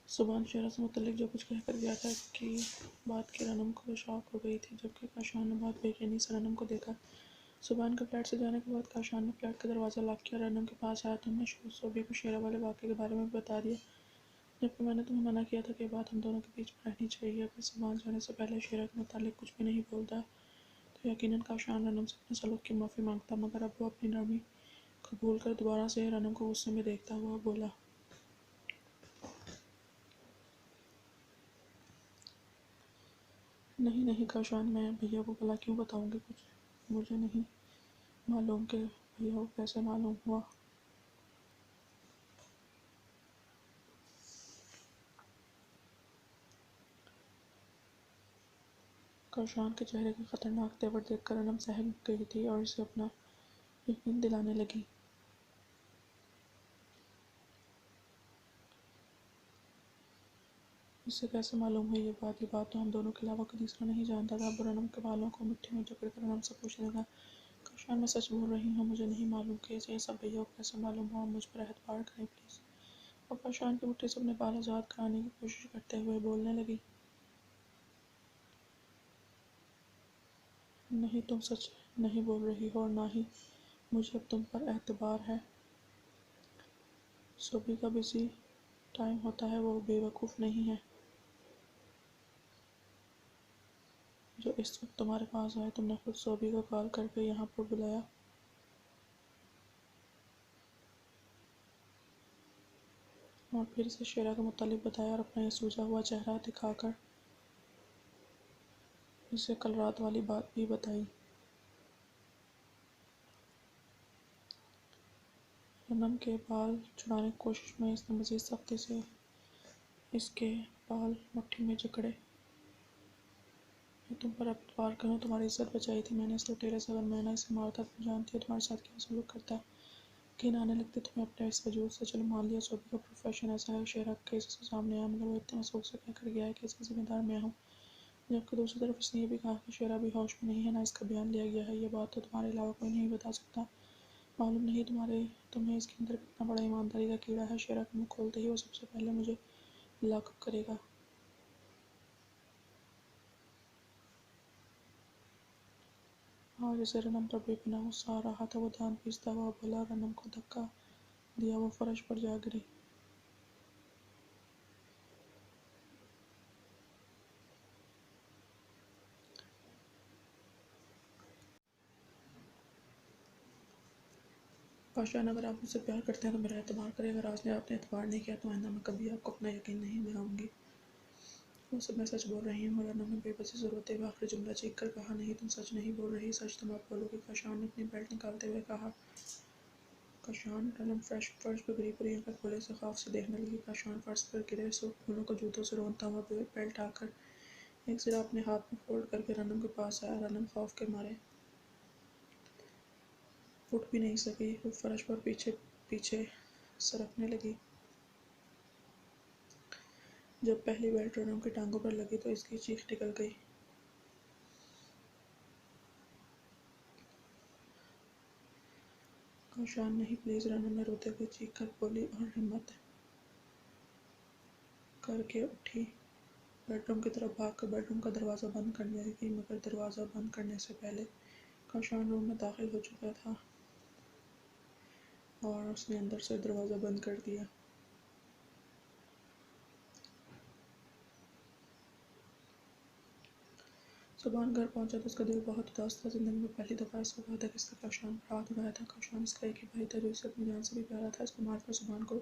सुबहान शेरा से मुतल्लिक जो कुछ कहकर गया था कि बात की रनम को शौक हो गई थी, जबकि काशान ने बहुत बेचैनी से रनम को देखा। सुबहान के फ्लैट से जाने के बाद काशान ने फ्लैट का दरवाज़ा लॉक किया, रनम के पास आया तो हमने सोबी को शेरा वाले वाक़े के बारे में भी बता दिया, जबकि मैंने तुम्हें मना किया था कि ये बात हम दोनों के बीच में रहनी चाहिए। अगर सुबहान जाने से पहले शेरा के मुतालिक कुछ भी नहीं बोलता तो यकीनन काशान रनम से अपने सलूक की माफ़ी मांगता, मगर अब वो अपनी नरमी कबूल कर दोबारा से रनम को गुस्से में देखता हुआ बोला, नहीं नहीं काशान, मैं भैया को भला क्यों बताऊंगी कुछ? मुझे नहीं मालूम कि भैया को कैसे मालूम हुआ। काशान के चेहरे के खतरनाक तेवर देखकर अनम सहम गई थी और इसे अपना यकीन दिलाने लगी। इससे कैसे मालूम हुई ये बात तो हम दोनों के अलावा कोई तीसरा नहीं जानता था। अब अनम के बालों को मिट्टी में जकड़कर अनम से पूछने लगा, काशान मैं सच बोल रही हूँ, मुझे नहीं मालूम कि ये सब भैया को कैसे मालूम हुआ, मुझ पर एतबार करें प्लीज़। और काशान की मुट्ठी से अपने बाल आज़ाद कराने की कोशिश करते हुए बोलने लगी, नहीं तुम सच नहीं बोल रही हो और ना ही मुझे अब तुम पर एतबार है। सोबी का बिजी टाइम होता है, वो बेवकूफ़ नहीं है जो इस वक्त तुम्हारे पास आए। तुमने खुद सोबी को कॉल करके यहाँ पर बुलाया और फिर इसे शेरा के मुतालिक बताया और अपना ये सूजा हुआ चेहरा दिखाकर इसे कल रात वाली बात भी बताई। रनम के बाल छुड़ाने की कोशिश में इसने मज़ीद सख्ती से इसके बाल मुट्ठी में जकड़े। मैं तुम पर एतबार करूँ, तुम्हारी इज्जत बचाई थी मैंने इस लुटेरे से, अगर मैं ना इसे मारता तो जानती हो तुम्हारे साथ क्या सलूक करता। यकीन आने लगती तुम्हें अपने इस वजूद से। चलो मान लिया सोबी का प्रोफेशन ऐसा है, शेरा का केस इसके सामने आया, मगर वो इतने मसूख से कहकर गया है कि इसका जिम्मेदार मैं हूँ। जबकि दूसरी तरफ इसने ये भी कहा कि शेरा भी होश में नहीं है, ना इसका बयान लिया गया है। ये बात तो तुम्हारे अलावा कोई नहीं बता सकता। मालूम नहीं तुम्हें इसके अंदर कितना बड़ा ईमानदारी का कीड़ा है। शेरा का मुँह खोलते ही वो सबसे पहले मुझे लॉकअप करेगा। आज इसे रनम पर बेपनाह गुस्सा आ रहा था। वो दांत पीसता हुआ बोला, रनम को धक्का दिया, वो फर्श पर जा गिरी। काशान अगर आप मुझसे प्यार करते हैं तो मेरा एतबार करें, अगर आज ने आपने एतबार नहीं किया तो आइंदा मैं कभी आपको अपना यकीन नहीं दिलाऊंगी। वो सब मैं सच बोल रही हूँ। रनम ने बेबसी से रोते हुए आखिरी जुमला चीख कर कहा, नहीं तुम सच नहीं बोल रही, सच तुम आप बोलोगे। काशान ने अपनी बेल्ट निकालते हुए कहा। काशान रनम फर्श पर गिरी पड़ी आंखें खोले से खौफ से देखने लगी। काशान फर्श पर गिरे सो खूनों को जूतों से रोनता हुआ बेल्ट आकर एक सिरा अपने हाथ में फोल्ड करके रनम के पास आया। रनम खौफ के मारे उठ भी नहीं सकी, वो फर्श पर पीछे पीछे सरकने लगी। जब पहली बेल्ट रनम की टांगों पर लगी तो इसकी चीख निकल गई। काशान नहीं प्लीज़, रनम ने रोते हुए चीख कर बोली और हिम्मत करके उठी। बेडरूम की तरफ भागकर बेडरूम का दरवाज़ा बंद करने लगी, मगर दरवाज़ा बंद करने से पहले काशान रूम में दाखिल हो चुका था और उसने अंदर से दरवाज़ा बंद कर दिया। सुबहान घर पहुंचा तो उसका दिल बहुत उदास था। जिंदगी में पहली दफ़ा इसको कहा था कि इसका काशान पर हाथ उठाया था। काशान इसका एक ही भाई था जो इसे अपनी जान से भी प्यारा था। इसको मारकर सुबहान को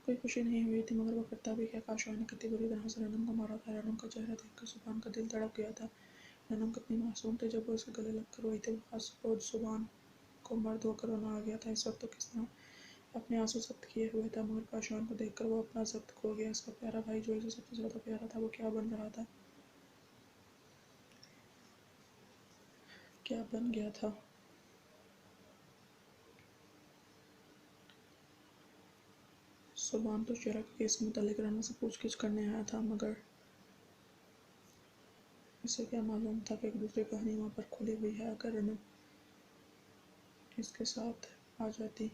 कोई खुशी नहीं हुई थी, मगर वो करता भी क्या। काशान ने कितनी बुरी तरह से रनम को मारा था। रनम का चेहरा देखकर सुबहान का दिल तड़प गया था। रनम कितनी मासूम थी, जब वो उसके गले लगकर रोई थी। वो सुबहान को मर्द होकर रोना आ गया था। इस वक्त तो किसने अपने आंसू जब्त किए हुए था, मगर काशान को देखकर वो अपना जब्त खो गया। इसका प्यारा भाई जो इसे सबसे ज़्यादा प्यारा था, वो क्या बन रहा था, क्या बन गया था। सुबहान तो शेरा के केस के मुतालिक रनम से पूछगिछ करने आया था, मगर इसे क्या मालूम था कि एक दूसरी कहानी वहाँ पर खुली हुई है। अगर रनम इसके साथ आ जाती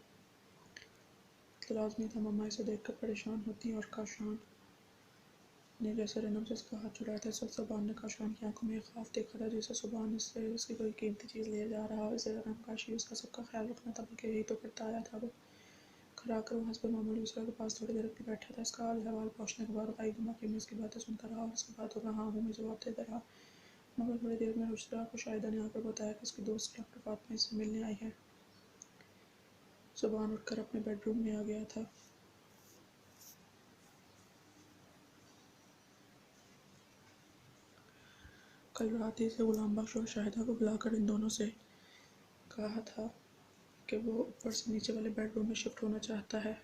तो लाजमी था मम्मा इसे देखकर परेशान होती और काशान ने जैसे रनम से उसका हाथ छुड़ाया था, इस वक्त ज़ुबान ने काशान की आंखों में एक ख्वाब देखा था, जैसे ज़ुबान इससे उसकी कोई कीमती चीज़ ले जा रहा हो। इसे रनम काशी उसका सबका ख्याल रखना था, बल्कि यही तो करता आया था। वो खड़ा कर वो हस्ब मामूल दूसरा के पास थोड़ी देर के बैठा था। इसका हाल हवाल पहुँचने के बाद भाई दिमागी में इसकी बातें सुनता रहा और इसकी बातों का हाँ हूँ में जवाब देता रहा। मगर थोड़ी देर में रुशरा को शाहिदा ने आकर बताया कि उसकी दोस्त डॉक्टर फातिमा इससे मिलने आई है। ज़ुबान उठकर अपने बेडरूम में आ गया था। कल रात ही से गुलाम बख्श और शाहिदा को बुलाकर इन दोनों से कहा था कि वो ऊपर से नीचे वाले बेडरूम में शिफ्ट होना चाहता है,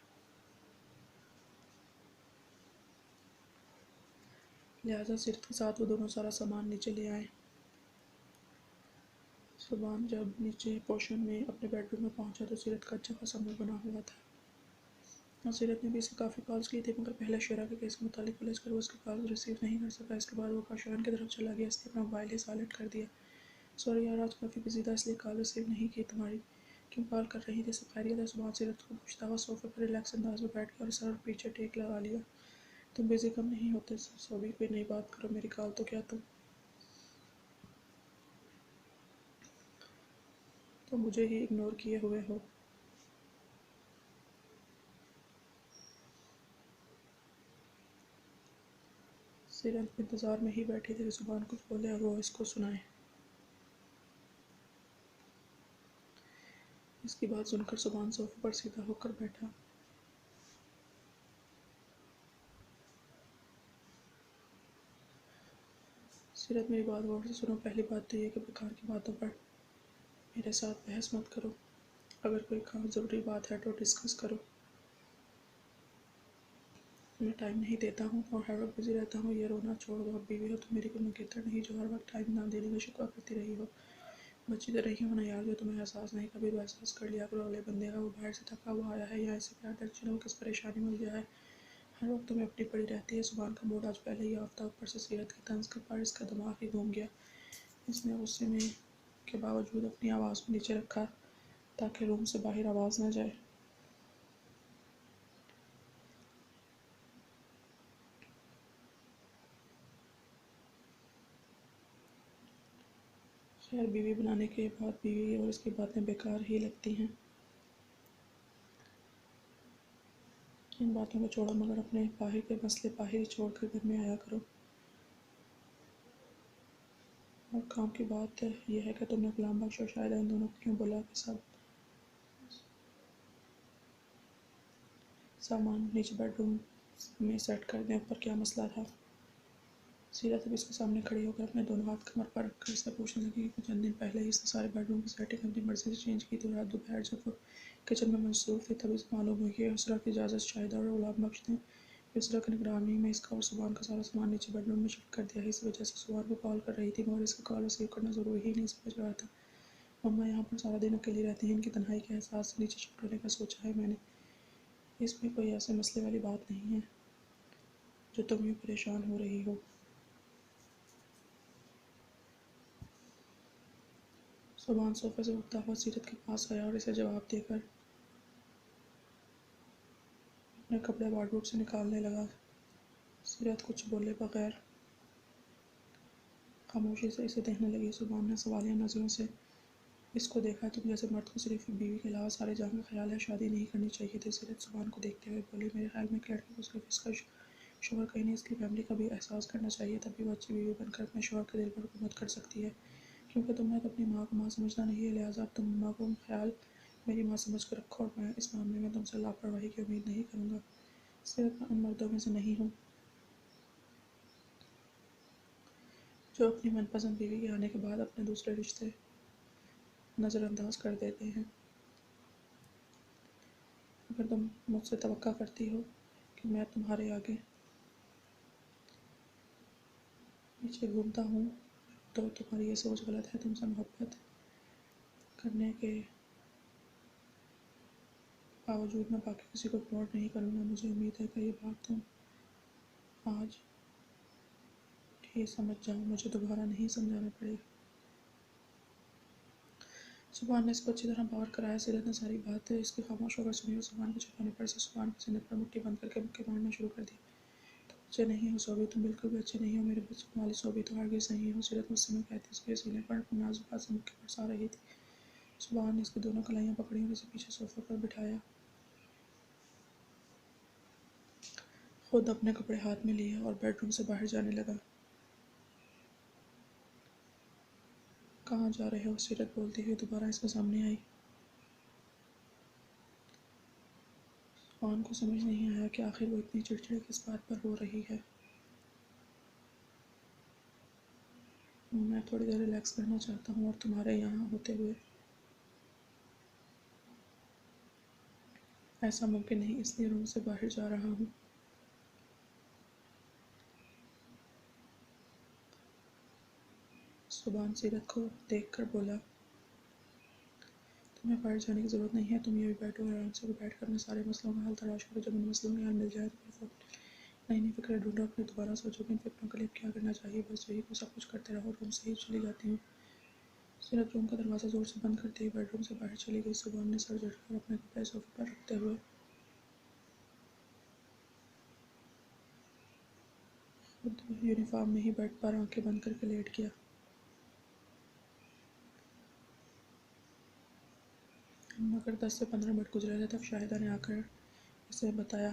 लिहाजा सीरत के साथ वो दोनों सारा सामान नीचे ले आए। सुबह जब नीचे पोर्शन में अपने बेडरूम में पहुंचा तो सीरत का अच्छा खासा मुंह बना हुआ था और सीरत ने भी इसे काफ़ी कॉल्स की थी, मगर पहले शेरा के केस के मुतालिक पुलिस कर वो उसकी कॉल रिसीव नहीं कर सका। इसके बाद वो काशान की तरफ चला गया, इसने अपना मोबाइल ही साइलेंट कर दिया। सॉरी यार, आज काफ़ी बिजी था इसलिए कॉल रिसीव नहीं की तुम्हारी। क्यों कॉल कर रही थी? सब खैरियत है? सुबह सीरत को पूछता हुआ सोफे पर रिलैक्स अंदाज में बैठ गया और सर पीछे टेक लगा लिया। तुम बिजी कम नहीं होते? सोबी कोई नई बात करो, मेरी कॉल तो क्या तो मुझे ही इग्नोर किए हुए हो? सीरत इंतज़ार में ही बैठी थी कि ज़ुबान कुछ बोले और वो इसको सुनाए। इसकी बात सुनकर ज़ुबान सोफे पर सीधा होकर बैठा। सीरत, मेरी बात गौर से सुनो। पहली बात तो ये कि बेकार की बातों पर मेरे साथ बहस मत करो। अगर कोई काम ज़रूरी बात है तो डिस्कस करो। मैं टाइम नहीं देता हूँ और हर वक्त बिजी रहता हूँ। ये रोना छोड़ दो। अब बीवी हो तो मेरी कोई मंगेतर नहीं जो हर वक्त टाइम ना देने का शिकवा करती रही हो। बच्ची तो रही हो ना यार, जो तुम्हें एहसास नहीं। कभी तो एहसास कर लिया करो अगले बंदे का। वो बाहर से थका हुआ आया है या ऐसे प्यार दर्जनों किस परेशानी में उलझा है। हर वक्त तुम्हें अपनी पड़ी रहती है। सुबह का मूड आज पहले ही आफ्ता ऊपर से सीरत की तंज के पर इसका दिमाग ही घूम गया। इसने गुस्से में के बावजूद अपनी आवाज़ को नीचे रखा ताकि रूम से बाहर आवाज़ न जाए। खैर, बीवी बनाने के बाद बीवी और इसकी बातें बेकार ही लगती हैं। इन बातों को छोड़ो, मगर अपने बाहर के मसले बाहर ही छोड़ कर घर में आया करो। और काम की बात यह है कि तुमने गुलाम बख्श और शायद इन दोनों को क्यों बोला कि सब सामान नीचे बेडरूम में सेट कर दें? ऊपर क्या मसला था? सीरत अब इसके सामने खड़ी होकर अपने दोनों हाथ कमर पर रखकर इससे पूछने लगी कि चंद दिन पहले ही इसने सारे बेडरूम की सेटिंग अपनी मर्जी से चेंज की थी। रात दोपहर जब वो किचन में मसरूफ़ थी तभी से मालूम हुई कि उसरा की इजाज़त शाहिदा और गुलाम बख्श ने उसरा की निगरानी में इसका और सुबहान का सारा सामान नीचे बेडरूम में शिफ्ट कर दिया है। इस वजह से सुबहान को कॉल कर रही थी, मगर इसका कॉल रिसीव करना ज़रूरी ही नहीं समझ रहा था। मम्मा यहाँ पर सारा दिन अकेली रहती हैं, इनकी तन्हाई के एहसास से नीचे शिफ्ट होने का सोचा है मैंने। इसमें कोई ऐसे मसले वाली बात नहीं है जो तुम यूँ परेशान हो रही हो। सुबहान सोफे से उठता हुआ सीरत के पास आया और इसे जवाब देकर अपने कपड़े वार्डरोब से निकालने लगा। सीरत कुछ बोले बगैर खामोशी से इसे देखने लगी। सुबहान ने सवालिया नज़रों से इसको देखा। तुम जैसे मर्द को सिर्फ बीवी के अलावा सारे जहां का ख्याल है, शादी नहीं करनी चाहिए थी। सीरत सुबहान को देखते हुए बोली, मेरे ख्याल में एक लड़के को सिर्फ इसका शोहर कहीं नहीं, इसकी फैमिली का भी एहसास करना चाहिए, तभी वो अच्छी बीवी बनकर अपने शोहर के दिल पर हुकूमत कर सकती है। क्योंकि तुम्हें तो अपनी माँ को माँ समझना नहीं है, लिहाजा अब तुम माँ को ख्याल मेरी माँ समझ कर रखो और मैं इस मामले में तुमसे लापरवाही की उम्मीद नहीं करूँगा। सिर्फ मैं उन मर्दों में से नहीं हूँ जो अपनी मनपसंद बीवी के आने के बाद अपने दूसरे रिश्ते नज़रअंदाज कर देते हैं। अगर तुम मुझसे तवक्का करती हो कि मैं तुम्हारे आगे पीछे घूमता हूँ तो तुम्हारी ये सोच गलत है। तुमसे मोहब्बत करने के बावजूद मैं बाकी किसी को इग्नोर नहीं करूँगा। मुझे उम्मीद है कि ये बात तुम आज ही समझ जाओ, मुझे दोबारा नहीं समझाना पड़ेगा। सुबहान ने इसको अच्छी तरह बावर कराया। सीरत ने सारी बात इसकी खामोश होकर सुनी और सुबहान के चुप होने पर से सुबहान के सीने पर मुट्ठी बंद करके मुक्के मारना शुरू कर दी। अच्छे नहीं हो सोबी, तुम बिल्कुल भी अच्छे नहीं हो मेरे बचपन वाली सोबी, तो हरगिज़ नहीं हो। सीरत गुस्से में कहती उसके सीने पर अपने नाजुक हाथ से मुक्के बरसा रही थी। सुबहान ने इसकी दोनों कलाइयाँ पकड़ी और इसे पीछे सोफे पर बिठाया। खुद अपने कपड़े हाथ में लिए और बेडरूम से बाहर जाने लगा। कहाँ जा रहे हो? सीरत बोलती हुई दोबारा इसके सामने आई। सुबहान को समझ नहीं आया कि आखिर वो इतनी चिड़चिड़ी किस बात पर हो रही है। मैं थोड़ी देर रिलैक्स करना चाहता हूँ और तुम्हारे यहाँ होते हुए ऐसा मुमकिन नहीं, इसलिए रूम से बाहर जा रहा हूँ। सुबहान सीरत को देखकर बोला, तुम्हें बाहर जाने की ज़रूरत नहीं है, तुम ये भी बैठो और आराम से बैठ कर मैं सारे मसलों का हल तलाश करो। जब इन मसलों का हल मिल जाए तो फिर नई नई फिक्रें ढूंढो, फिर दोबारा सोचो कि इन फिक्रों के लिए क्या करना चाहिए। बस यही को सब कुछ करते रहो। रूम से ही चली जाती हूँ। सीरत रूम का दरवाज़ा जोर से बंद करते ही बेडरूम से बाहर चली गई। सुबहान ने सर झटकर अपने कपड़े सोफे पर रखते हुए खुद यूनिफॉर्म में ही बेड पर आंखें बंद करके लेट गया। मगर 10 से 15 मिनट गुजरे थे तब शाहिदा ने आकर इसे बताया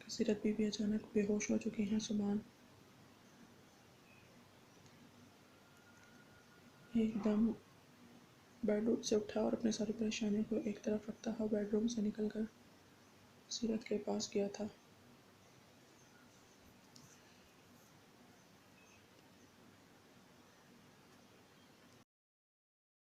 कि सीरत बीबी अचानक बेहोश हो चुकी हैं। सुबहान एकदम बेडरूम से उठा और अपनी सारी परेशानियों को एक तरफ रखता हुआ बेडरूम से निकलकर सीरत के पास गया था।